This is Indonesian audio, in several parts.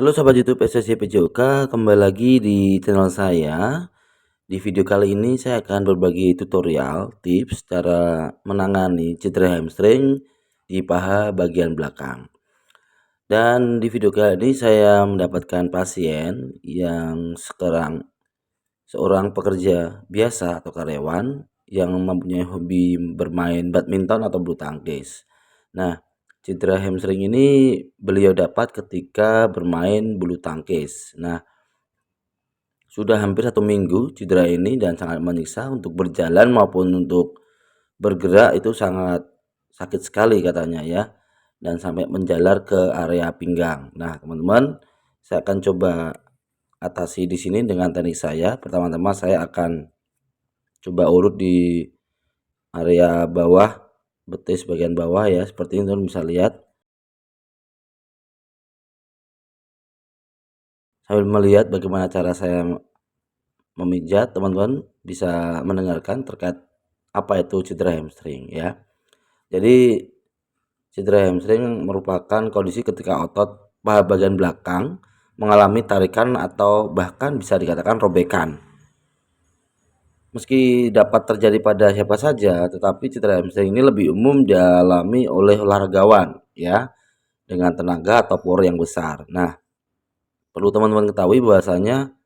Halo Sobat YouTube SSC PJOK, kembali lagi di channel saya. Di video kali ini saya akan berbagi tutorial tips cara menangani cedera hamstring di paha bagian belakang. Dan di video kali ini saya mendapatkan pasien yang seorang pekerja biasa atau karyawan yang mempunyai hobi bermain badminton atau bulu tangkis. Nah, cedera hamstring ini beliau dapat ketika bermain bulu tangkis. Nah, sudah hampir 1 minggu cedera ini dan sangat menyiksa untuk berjalan maupun untuk bergerak itu sangat sakit sekali katanya ya, dan sampai menjalar ke area pinggang. Nah, teman-teman, saya akan coba atasi di sini dengan teknik saya. Pertama-tama saya akan coba urut di area bawah, betis bagian bawah ya, seperti ini teman bisa lihat. Sambil melihat bagaimana cara saya memijat, teman-teman bisa mendengarkan terkait apa itu cedera hamstring ya. Jadi cedera hamstring merupakan kondisi ketika otot paha bagian belakang mengalami tarikan atau bahkan bisa dikatakan robekan. Meski dapat terjadi pada siapa saja, tetapi cedera hamstring ini lebih umum dialami oleh olahragawan ya, dengan tenaga atau power yang besar. Nah, perlu teman-teman ketahui bahwasanya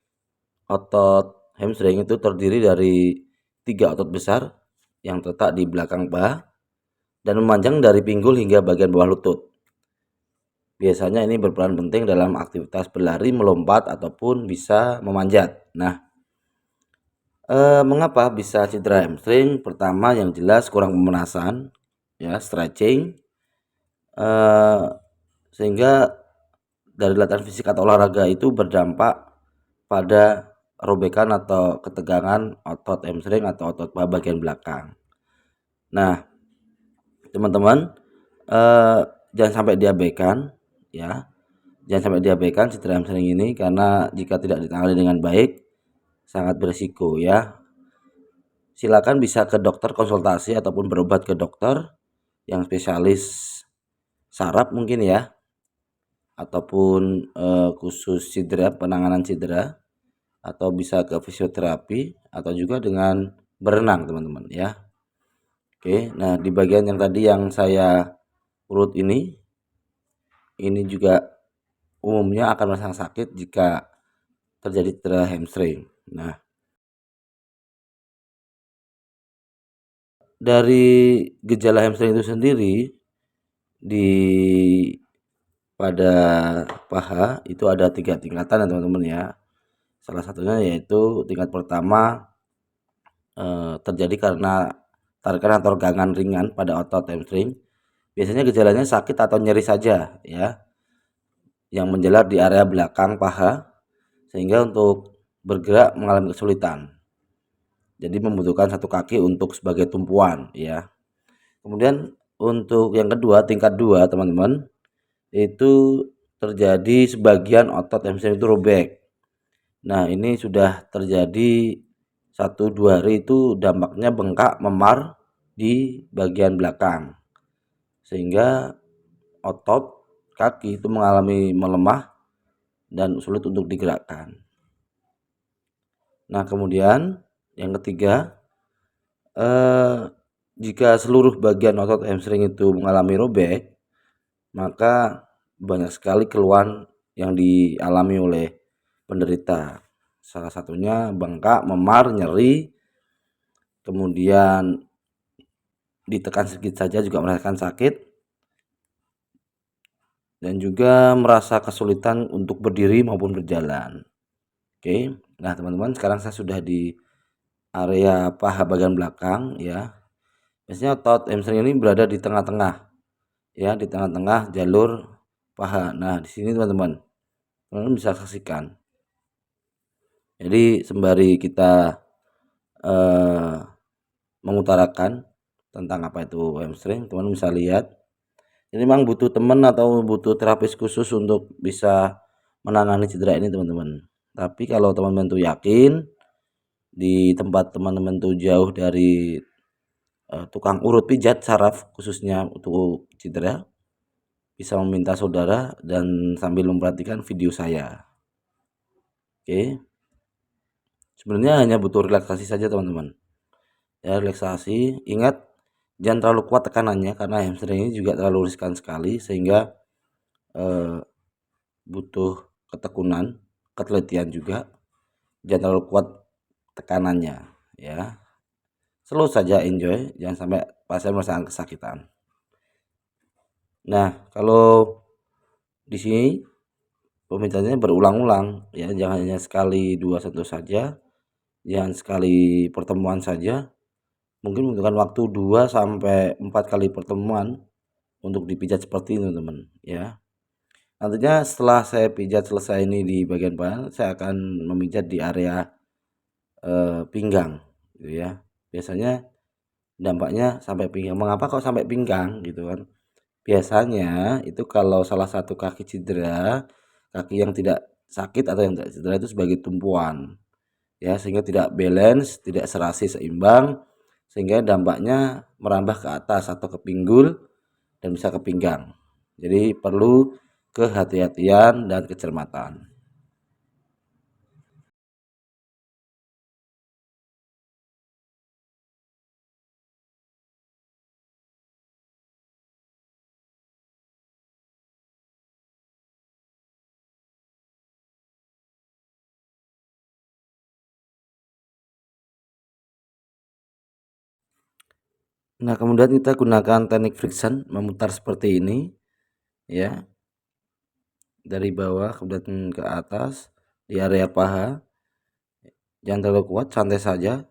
otot hamstring itu terdiri dari 3 otot besar yang terletak di belakang paha dan memanjang dari pinggul hingga bagian bawah lutut. Biasanya ini berperan penting dalam aktivitas berlari, melompat, ataupun bisa memanjat. Nah, mengapa bisa cedera hamstring? Pertama yang jelas kurang pemanasan, ya stretching, sehingga dari latihan fisik atau olahraga itu berdampak pada robekan atau ketegangan otot hamstring atau otot paha bagian belakang. Nah, teman-teman, jangan sampai diabaikan ya. Jangan sampai diabaikan cedera hamstring ini karena jika tidak ditangani dengan baik sangat berisiko ya. Silakan bisa ke dokter konsultasi ataupun berobat ke dokter yang spesialis saraf mungkin ya, ataupun khusus cedera, penanganan cedera, atau bisa ke fisioterapi atau juga dengan berenang teman-teman ya. Oke, nah di bagian yang tadi yang saya urut ini juga umumnya akan merasa sakit jika terjadi cedera hamstring. Nah, dari gejala hamstring itu sendiri di pada paha itu ada 3 tingkatan ya teman-teman ya. Salah satunya yaitu tingkat pertama terjadi karena tarikan atau regangan ringan pada otot hamstring. Biasanya gejalanya sakit atau nyeri saja ya, yang menjalar di area belakang paha sehingga untuk bergerak mengalami kesulitan. Jadi membutuhkan satu kaki untuk sebagai tumpuan ya. Kemudian untuk yang kedua, tingkat 2 teman-teman, itu terjadi sebagian otot hamstring itu robek. Nah, ini sudah terjadi 1-2 hari itu dampaknya bengkak, memar di bagian belakang. Sehingga otot kaki itu mengalami melemah dan sulit untuk digerakkan. Nah, kemudian yang ketiga, jika seluruh bagian otot hamstring itu mengalami robek, maka banyak sekali keluhan yang dialami oleh penderita. Salah satunya bengkak, memar, nyeri, kemudian ditekan sedikit saja juga merasakan sakit, dan juga merasa kesulitan untuk berdiri maupun berjalan. Oke, nah teman-teman, sekarang saya sudah di area paha bagian belakang ya. Biasanya otot hamstring ini berada di tengah-tengah ya, di tengah-tengah jalur paha. Nah, di sini teman-teman bisa saksikan. Jadi sembari kita mengutarakan tentang apa itu hamstring, teman bisa lihat. Ini memang butuh teman atau butuh terapis khusus untuk bisa menangani cedera ini teman-teman. Tapi kalau teman-teman tuh yakin di tempat teman-teman tuh jauh dari tukang urut pijat saraf khususnya untuk cedera, bisa meminta saudara dan sambil memperhatikan video saya. Oke. Sebenarnya hanya butuh relaksasi saja teman-teman. Ya, relaksasi. Ingat jangan terlalu kuat tekanannya karena hamstring ini juga terlalu riskan sekali sehingga butuh ketekunan, ketelitian juga. Jangan terlalu kuat tekanannya ya. Slow saja, enjoy, jangan sampai pasien merasakan kesakitan. Nah, kalau di sini pemintaannya berulang-ulang ya, jangan hanya sekali 2 sentuh saja, jangan sekali pertemuan saja. Mungkin membutuhkan waktu 2 sampai 4 kali pertemuan untuk dipijat seperti ini teman-teman ya. Nantinya setelah saya pijat selesai ini di bagian paha, saya akan memijat di area pinggang gitu ya. Biasanya dampaknya sampai pinggang. Mengapa kok sampai pinggang gitu kan? Biasanya itu kalau salah satu kaki cedera, kaki yang tidak sakit atau yang tidak cedera itu sebagai tumpuan ya, sehingga tidak balance, tidak serasi seimbang, sehingga dampaknya merambah ke atas atau ke pinggul dan bisa ke pinggang. Jadi perlu kehati-hatian dan kecermatan. Nah, kemudian kita gunakan teknik friction memutar seperti ini ya. Dari bawah kemudian ke atas di area paha. Jangan terlalu kuat, santai saja.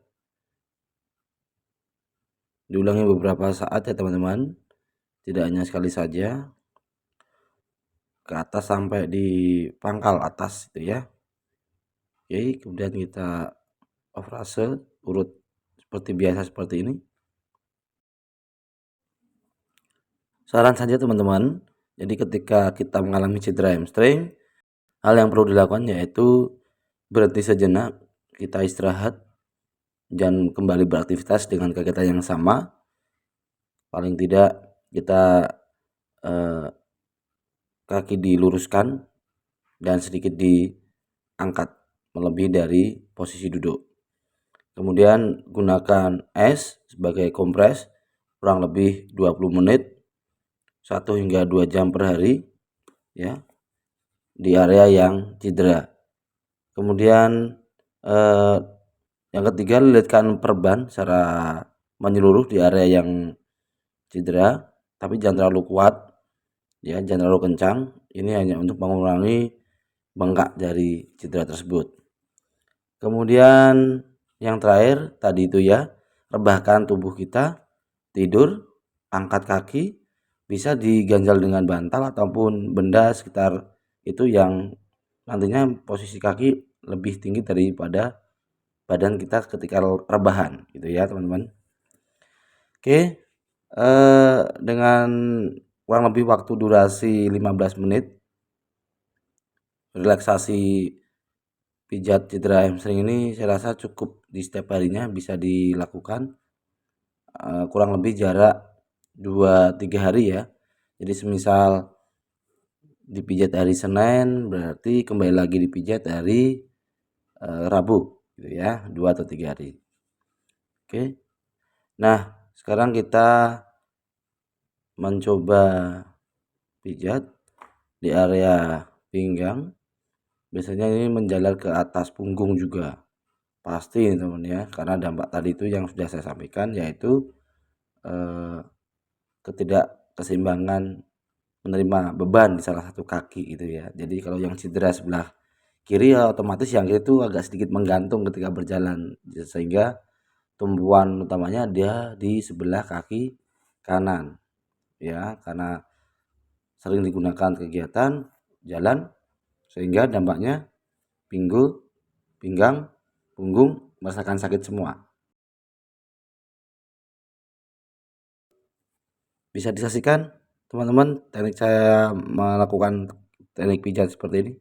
Diulangi beberapa saat ya teman-teman. Tidak hanya sekali saja. Ke atas sampai di pangkal atas itu ya. Oke, kemudian kita operasi urut seperti biasa seperti ini. Saran saja teman-teman, jadi ketika kita mengalami cedera hamstring, hal yang perlu dilakukan yaitu berhenti sejenak, kita istirahat, jangan kembali beraktivitas dengan kegiatan yang sama. Paling tidak kita kaki diluruskan dan sedikit diangkat melebihi dari posisi duduk. Kemudian gunakan es sebagai kompres kurang lebih 20 menit 1 hingga 2 jam per hari ya di area yang cedera. Kemudian yang ketiga, lilitkan perban secara menyeluruh di area yang cedera, tapi jangan terlalu kuat ya, jangan terlalu kencang. Ini hanya untuk mengurangi bengkak dari cedera tersebut. Kemudian yang terakhir tadi itu ya, rebahkan tubuh kita, tidur, angkat kaki, bisa diganjal dengan bantal ataupun benda sekitar itu yang nantinya posisi kaki lebih tinggi daripada badan kita ketika rebahan gitu ya teman-teman. Oke, dengan kurang lebih waktu durasi 15 menit relaksasi pijat cedera hamstring ini saya rasa cukup di setiap harinya bisa dilakukan, kurang lebih jarak 2-3 hari ya. Jadi semisal dipijat hari Senin berarti kembali lagi dipijat hari Rabu gitu ya, 2 atau 3 hari. Oke. Nah, sekarang kita mencoba pijat di area pinggang. Biasanya ini menjalar ke atas punggung juga. Pasti teman ya, karena dampak tadi itu yang sudah saya sampaikan yaitu ketidakkeseimbangan menerima beban di salah satu kaki gitu ya. Jadi kalau yang cedera sebelah kiri ya otomatis yang kiri itu agak sedikit menggantung ketika berjalan sehingga tumpuan utamanya dia di sebelah kaki kanan ya, karena sering digunakan kegiatan jalan sehingga dampaknya pinggul, pinggang, punggung merasakan sakit semua. Bisa disaksikan teman-teman teknik saya melakukan teknik pijat seperti ini.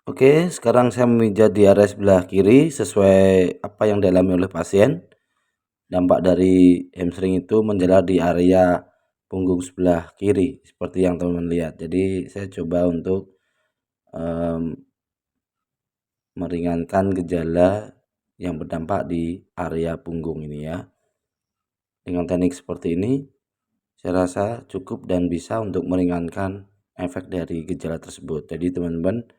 Oke, sekarang saya memijat di area sebelah kiri sesuai apa yang dialami oleh pasien. Dampak dari hamstring itu menjalar di area punggung sebelah kiri seperti yang teman-teman lihat. Jadi saya coba untuk meringankan gejala yang berdampak di area punggung ini ya. Dengan teknik seperti ini, saya rasa cukup dan bisa untuk meringankan efek dari gejala tersebut. Jadi teman-teman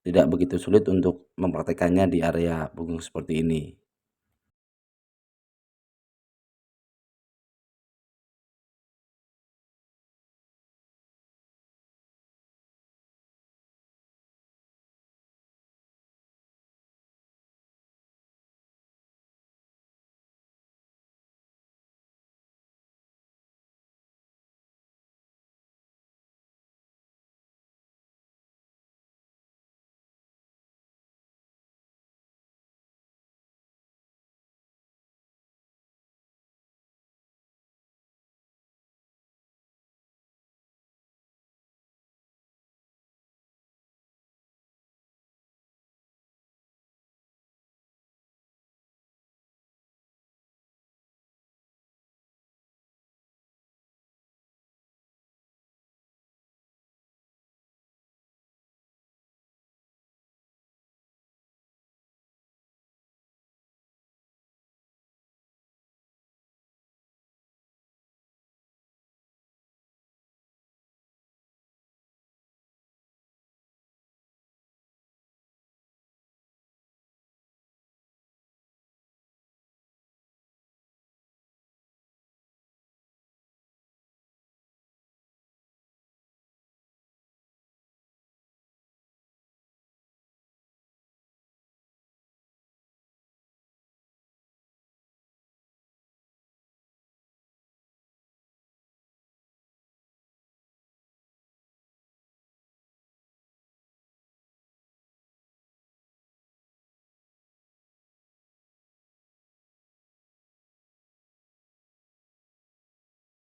tidak begitu sulit untuk mempraktekannya di area punggung seperti ini.